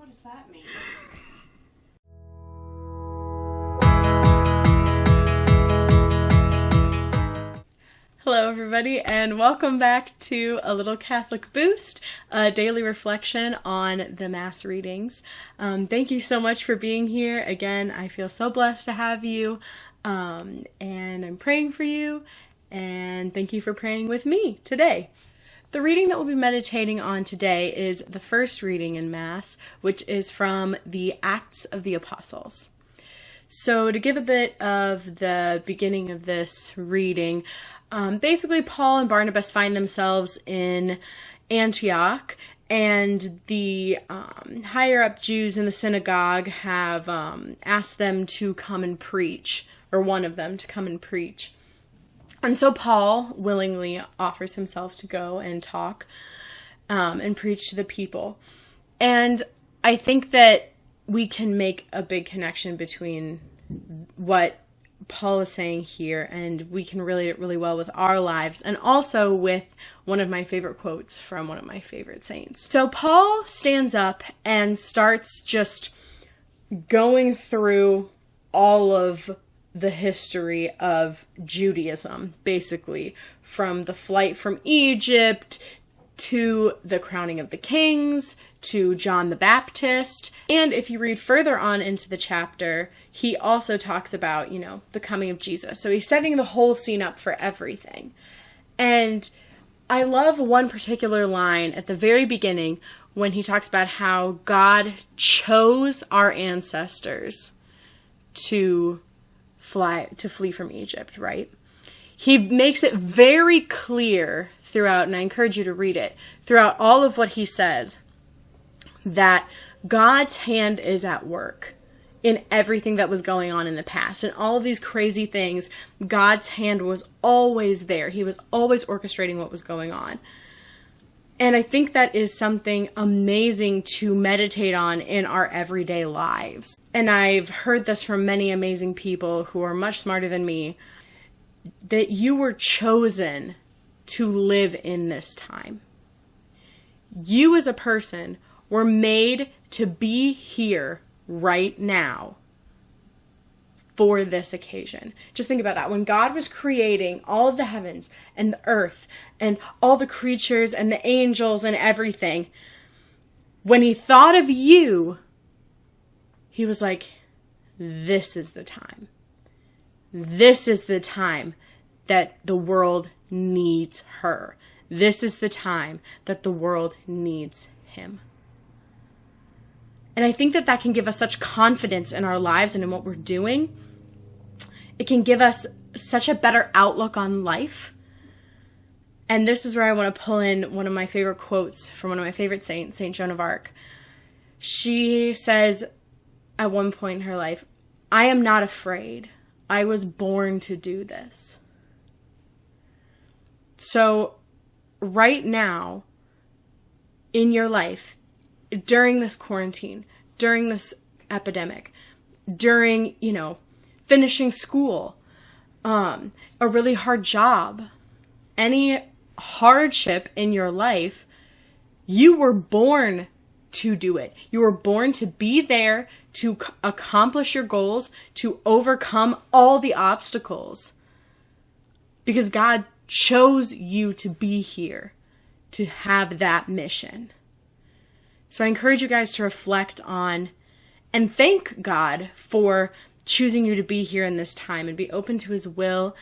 What does that mean? Hello everybody, and welcome back to A Little Catholic Boost, a daily reflection on the Mass readings. Thank you so much for being here. Again, I feel so blessed to have you, and I'm praying for you, and thank you for praying with me today. The reading that we'll be meditating on today is the first reading in Mass, which is from the Acts of the Apostles. So to give a bit of the beginning of this reading, basically Paul and Barnabas find themselves in Antioch, and the higher up Jews in the synagogue have asked them to come and preach, or one of them to come and preach. And so Paul willingly offers himself to go and talk and preach to the people. And I think that we can make a big connection between what Paul is saying here, and we can relate it really well with our lives, and also with one of my favorite quotes from one of my favorite saints. So Paul stands up and starts just going through all of the history of Judaism, basically, from the flight from Egypt to the crowning of the kings, to John the Baptist. And if you read further on into the chapter, he also talks about, the coming of Jesus. So he's setting the whole scene up for everything. And I love one particular line at the very beginning when he talks about how God chose our ancestors to flee from Egypt, right? He makes it very clear throughout, and I encourage you to read it, throughout all of what he says, that God's hand is at work in everything that was going on in the past. And all of these crazy things, God's hand was always there. He was always orchestrating what was going on. And I think that is something amazing to meditate on in our everyday lives. And I've heard this from many amazing people who are much smarter than me, that you were chosen to live in this time. You as a person were made to be here right now for this occasion. Just think about that. When God was creating all of the heavens and the earth and all the creatures and the angels and everything, when he thought of you, he was like, this is the time. This is the time that the world needs her. This is the time that the world needs him. And I think that can give us such confidence in our lives and in what we're doing. It can give us such a better outlook on life. And this is where I want to pull in one of my favorite quotes from one of my favorite saints, Saint Joan of Arc. She says at one point in her life, "I am not afraid. I was born to do this." So right now in your life, during this quarantine, during this epidemic, during, finishing school, a really hard job, any hardship in your life, you were born to do it. You were born to be there, to accomplish your goals, to overcome all the obstacles. Because God chose you to be here, to have that mission. So I encourage you guys to reflect on and thank God for choosing you to be here in this time, and be open to his will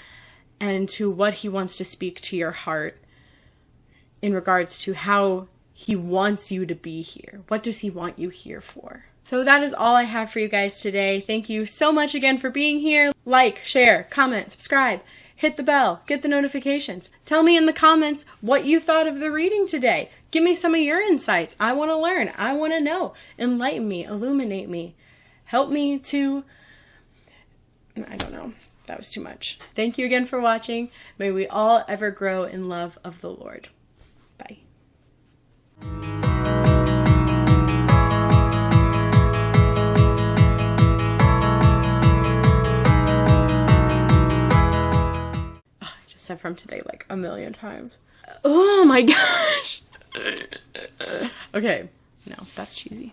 and to what he wants to speak to your heart in regards to how he wants you to be here. What does he want you here for? So that is all I have for you guys today. Thank you so much again for being here. Like, share, comment, subscribe, hit the bell, get the notifications. Tell me in the comments what you thought of the reading today. Give me some of your insights. I want to learn. I want to know. Enlighten me, illuminate me. Help me to, I don't know. That was too much. Thank you again for watching. May we all ever grow in love of the Lord. Bye. Said from today like a million times. Oh my gosh. Okay, no, that's cheesy.